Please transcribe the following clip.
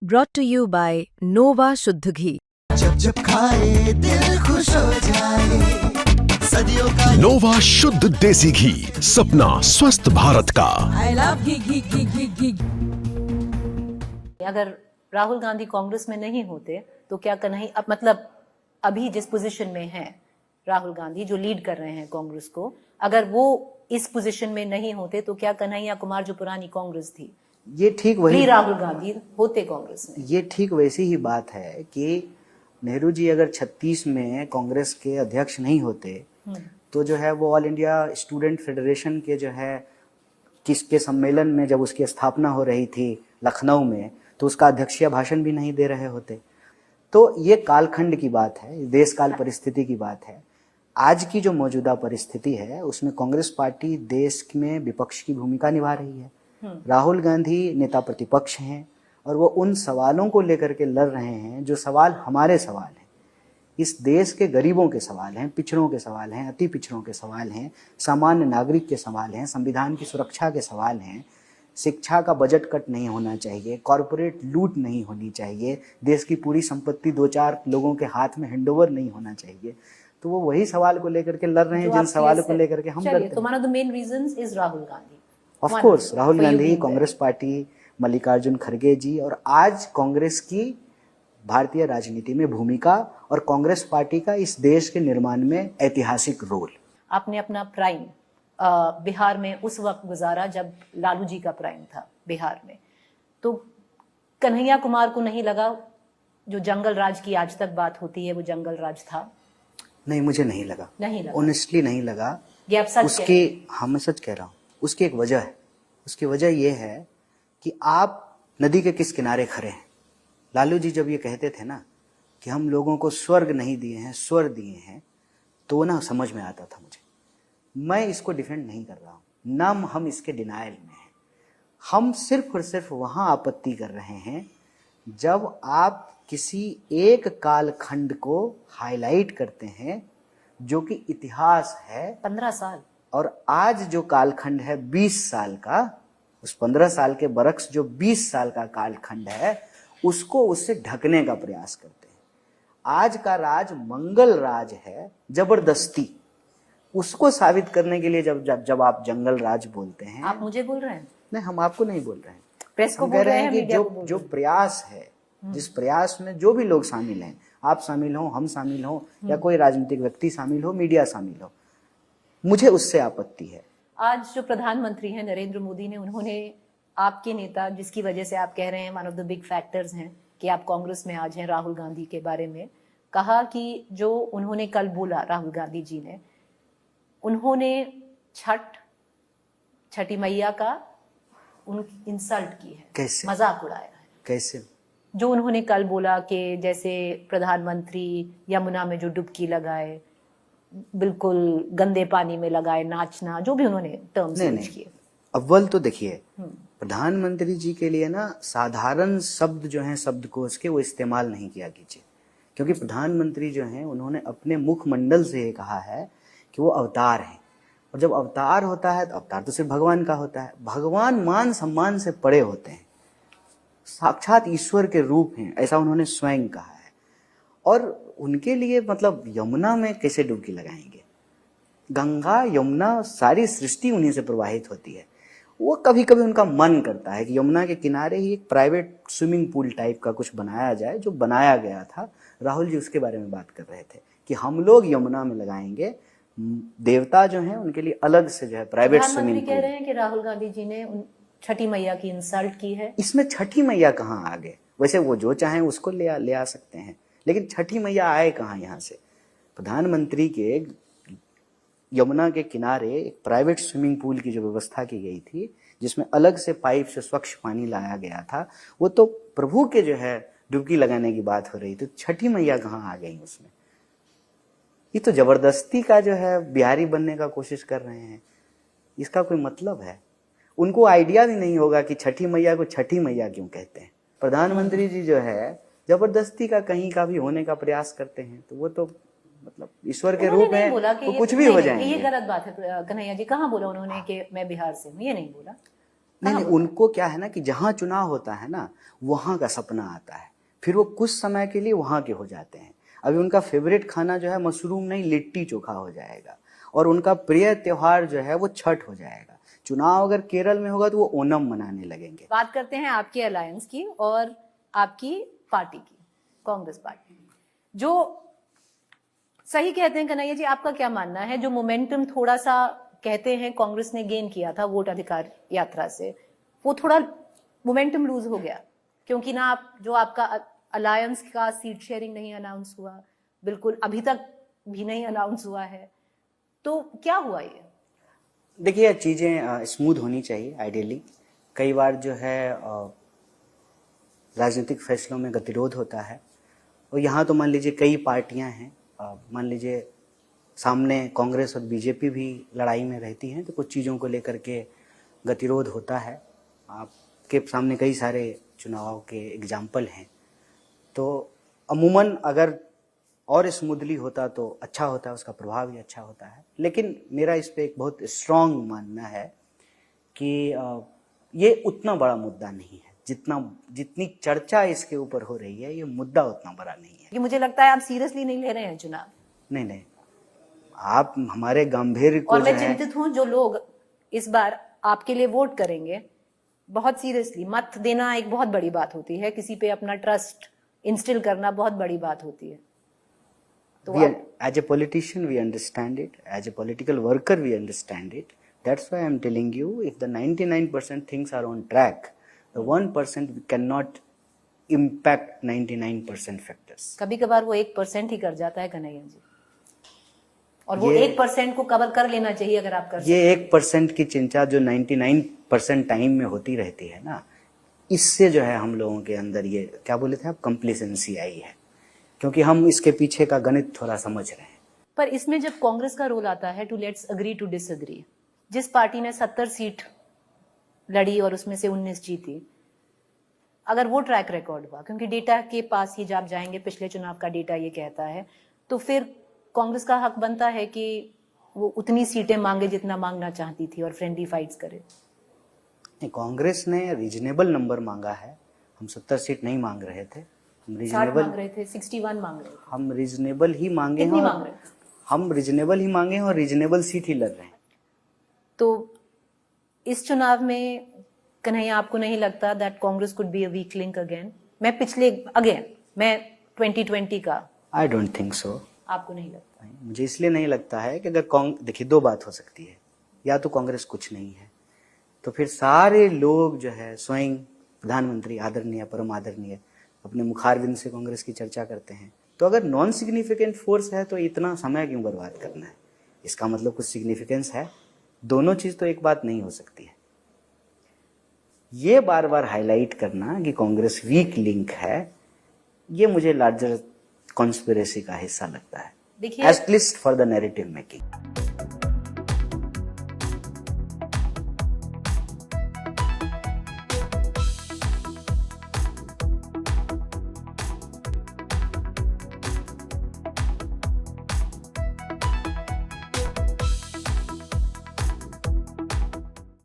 brought to you by Nova शुद्ध घी। जब जब खाए दिल खुश हो जाए, सदियों का नोवा शुद्ध देसी घी, सपना स्वस्थ भारत का। I love घी। अगर राहुल गांधी कांग्रेस में नहीं होते तो क्या कन्हैया मतलब अभी जिस पोजीशन में हैं राहुल गांधी जो लीड कर रहे हैं कांग्रेस को, अगर वो इस पोजीशन में नहीं होते तो क्या कन्हैया कुमार जो पुरानी कांग्रेस थी, ये ठीक वही राहुल गांधी होते कांग्रेस में? ये ठीक वैसी ही बात है कि नेहरू जी अगर 36 में कांग्रेस के अध्यक्ष नहीं होते तो जो है वो ऑल इंडिया स्टूडेंट फेडरेशन के जो है किसके सम्मेलन में जब उसकी स्थापना हो रही थी लखनऊ में, तो उसका अध्यक्षीय भाषण भी नहीं दे रहे होते। तो ये कालखंड की बात है, देश काल परिस्थिति की बात है। आज की जो मौजूदा परिस्थिति है उसमें कांग्रेस पार्टी देश में विपक्ष की भूमिका निभा रही है। राहुल गांधी नेता प्रतिपक्ष हैं और वो उन सवालों को लेकर के लड़ रहे हैं जो सवाल हमारे सवाल हैं, इस देश के गरीबों के सवाल हैं, पिछड़ों के सवाल हैं, अति पिछड़ों के सवाल हैं, सामान्य नागरिक के सवाल हैं, संविधान की सुरक्षा के सवाल हैं, शिक्षा का बजट कट नहीं होना चाहिए, कॉरपोरेट लूट नहीं होनी चाहिए, देश की पूरी संपत्ति 2-4 लोगों के हाथ में हैंडओवर नहीं होना चाहिए। तो वो वही सवाल को लेकर के लड़ रहे हैं जिन सवालों को लेकर के हम लड़ते हैं। तो one of the main reasons is Rahul Gandhi. Of course Rahul Gandhi, Congress party, Mallikarjun खड़गे जी और आज कांग्रेस की भारतीय राजनीति में भूमिका और कांग्रेस पार्टी का इस देश के निर्माण में ऐतिहासिक रोल। आपने अपना प्राइम बिहार में उस वक्त गुजारा जब लालू जी का प्राइम था बिहार में, तो कन्हैया कुमार को नहीं लगा जो जंगल राज की आज तक बात होती है वो जंगल राज था? नहीं, मुझे नहीं लगा, ऑनेस्टली नहीं लगा। ये आप सच उसके हाँ मैं सच कह रहा हूँ। उसकी एक वजह है, उसकी वजह ये है कि आप नदी के किस किनारे खड़े हैं। लालू जी जब ये कहते थे ना कि हम लोगों को स्वर्ग नहीं दिए हैं स्वर दिए हैं, तो ना समझ में आता था मुझे। मैं इसको डिफेंड नहीं कर रहा हूँ, ना हम इसके डिनायल में हैं। हम सिर्फ और सिर्फ वहाँ आपत्ति कर रहे हैं जब आप किसी एक कालखंड को हाईलाइट करते हैं जो कि इतिहास है 15 साल, और आज जो कालखंड है 20 साल का, उस 15 साल के बरक्स जो 20 साल का कालखंड है उसको उससे ढकने का प्रयास करते हैं। आज का राज मंगल राज है, जबरदस्ती उसको साबित करने के लिए जब आप जंगल राज बोलते हैं। आप मुझे बोल रहे हैं? नहीं, हम आपको नहीं बोल रहे हैं, प्रेस को हम बोल कह रहे हैं कि मीडिया को बोल जो प्रयास है, जिस प्रयास में जो भी लोग शामिल हैं, आप शामिल हो, हम शामिल हो या कोई राजनीतिक व्यक्ति शामिल हो, मीडिया शामिल हो, मुझे उससे आपत्ति है। आज जो प्रधानमंत्री हैं नरेंद्र मोदी ने, उन्होंने आपके नेता जिसकी वजह से आप कह रहे हैं one of the big factors हैं कि आप कांग्रेस में आज हैं, राहुल गांधी के बारे में कहा कि जो उन्होंने कल बोला राहुल गांधी जी ने, उन्होंने छठी मैया का उनकी इंसल्ट की है। कैसे? मजाक उड़ाया है। कैसे? जो उन्होंने कल बोला कि जैसे प्रधानमंत्री यमुना में जो डुबकी लगाए, बिल्कुल गंदे पानी में लगाए, नाचना, जो भी उन्होंने टर्म्स यूज किए। अव्वल तो देखिए, प्रधानमंत्री जी के लिए ना साधारण शब्द जो हैं शब्दकोश के वो इस्तेमाल नहीं किया कीजिए, क्योंकि प्रधानमंत्री जो हैं उन्होंने अपने मुखमंडल से ये कहा है कि वो अवतार हैं, और जब अवतार होता है तो अवतार तो सिर्फ भगवान का होता है। भगवान मान सम्मान से परे होते हैं, साक्षात ईश्वर के रूप हैं, ऐसा उन्होंने स्वयं कहा है। और उनके लिए मतलब यमुना में कैसे डुबकी लगाएंगे? गंगा यमुना सारी सृष्टि उन्हीं से प्रवाहित होती है। वो कभी कभी उनका मन करता है कि यमुना के किनारे ही एक प्राइवेट स्विमिंग पूल टाइप का कुछ बनाया जाए, जो बनाया गया था। राहुल जी उसके बारे में बात कर रहे थे कि हम लोग यमुना में लगाएंगे, देवता जो हैं उनके लिए अलग से जो है प्राइवेट स्विमिंग पूल। कह रहे हैं कि राहुल गांधी जी ने छठी मैया की इंसल्ट की है। इसमें छठी मैया कहाँ आ गए? वैसे वो जो चाहें उसको ले आ सकते हैं, लेकिन छठी मैया आए कहाँ यहाँ से? प्रधानमंत्री के यमुना के किनारे एक प्राइवेट स्विमिंग पूल की जो व्यवस्था की गई थी, जिसमें अलग से पाइप से स्वच्छ पानी लाया गया था, वो तो प्रभु के जो है डुबकी लगाने की बात हो रही थी। छठी मैया कहाँ आ गई उसमें? ये तो जबरदस्ती का जो है बिहारी बनने का कोशिश कर रहे हैं। इसका कोई मतलब है? उनको आइडिया भी नहीं होगा कि छठी मैया को छठी मैया क्यों कहते हैं। प्रधानमंत्री जी जो है जबरदस्ती का कहीं का भी होने का प्रयास करते हैं, तो वो तो मतलब ईश्वर के रूप में वो कुछ भी हो जाएंगे। ये गलत बात है। कन्हैया जी कहाँ बोला उन्होंने कि मैं बिहार से हूँ? ये नहीं बोला। नहीं, उनको क्या है ना कि जहां चुनाव होता है ना वहां का सपना आता है, फिर वो कुछ समय के लिए वहां के हो जाते हैं। अभी उनका फेवरेट खाना जो है मशरूम नहीं लिट्टी चोखा हो जाएगा, और उनका प्रिय त्योहार जो है वो छठ हो जाएगा। चुनाव अगर केरल में होगा तो वो ओनम मनाने लगेंगे। बात करते हैं आपकी अलायंस की और आपकी पार्टी की, कांग्रेस पार्टी, जो सही कहते हैं कन्हैया जी, आपका क्या मानना है? जो मोमेंटम थोड़ा सा कहते हैं कांग्रेस ने गेन किया था वोट अधिकार यात्रा से, वो थोड़ा मोमेंटम लूज हो गया, क्योंकि ना आप जो आपका अलायंस का सीट शेयरिंग नहीं अनाउंस हुआ, बिल्कुल अभी तक भी नहीं अनाउंस हुआ है, तो क्या हुआ ये? देखिए, चीजें स्मूथ होनी चाहिए आइडियली। कई बार जो है राजनीतिक फैसलों में गतिरोध होता है, और यहाँ तो मान लीजिए कई पार्टियां हैं, मान लीजिए सामने कांग्रेस और बीजेपी भी लड़ाई में रहती हैं, तो कुछ चीज़ों को लेकर के गतिरोध होता है। आपके सामने कई सारे चुनाव के एग्जाम्पल हैं, तो अमूमन अगर और स्मूथली होता तो अच्छा होता है, उसका प्रभाव भी अच्छा होता है। लेकिन मेरा इस पे एक बहुत स्ट्रांग मानना है कि ये उतना बड़ा मुद्दा नहीं है, जितनी चर्चा इसके ऊपर हो रही है, ये मुद्दा उतना बड़ा नहीं है। कि मुझे लगता है आप सीरियसली नहीं ले रहे हैं चुनाव। नहीं, आप हमारे गंभीर को और मैं चिंतित हूं जो लोग इस बार आपके लिए वोट करेंगे, बहुत सीरियसली। मत देना एक बहुत बड़ी बात होती है, किसी पे अपना ट्रस्ट इंस्टिल करना बहुत बड़ी बात होती है। तो as a politician we understand it, as a political worker we understand it. That's why I am telling you, if the 99% things are on track, the 1% can not impact 99% factors. कभी कभार वो 1% ही कर जाता है कन्हैया जी, और वो 1% को कवर कर लेना चाहिए अगर आप कर सकते। ये 1% की चिंता जो 99% टाइम में होती रहती है ना, इससे जो है हम लोगों के अंदर ये क्या बोले थे आप, कंप्लेसेंसी आई है, क्योंकि हम इसके पीछे का गणित थोड़ा समझ रहे हैं। पर इसमें जब कांग्रेस का रोल आता है to let's agree to disagree, जिस पार्टी ने 70 सीट लड़ी और उसमें से 19 जीती, अगर वो ट्रैक रिकॉर्ड हुआ, क्योंकि डेटा के पास ही जब जाएंगे, पिछले चुनाव का डेटा ये कहता है, तो फिर कांग्रेस का हक बनता है कि वो उतनी सीटें मांगे जितना मांगना चाहती थी और फ्रेंडली फाइट्स करे। नहीं, कांग्रेस ने रीजनेबल नंबर मांगा है। हम 70 सीट नहीं मांग रहे थे, हम रीजनेबल मांग रहे थे, 61 मांग रहे थे। हम रीजनेबल ही मांगे हैं, मांग रहे थे? हम रीजनेबल ही मांगे हैं और रीजनेबल सीट ही लड़ रहे हैं। तो इस चुनाव में कन्हैया आपको नहीं लगता that Congress could be a weak link again? मैं 2020 का, आई डोंट थिंक सो। आपको नहीं लगता? मुझे इसलिए नहीं लगता है कि अगर देखिए, दो बात हो सकती है, या तो कांग्रेस कुछ नहीं है, तो फिर सारे लोग जो है स्वयं प्रधानमंत्री आदरणीय परम आदरणीय अपने मुखारविंद से कांग्रेस की चर्चा करते हैं। तो अगर नॉन सिग्निफिकेंट फोर्स है तो इतना समय क्यों बर्बाद करना है? इसका मतलब कुछ सिग्निफिकेंस है। दोनों चीज तो एक बात नहीं हो सकती है। ये बार बार हाईलाइट करना कि कांग्रेस वीक लिंक है, ये मुझे लार्जर कॉन्स्पिरेसी का हिस्सा लगता है, देखिए, at least for the narrative making.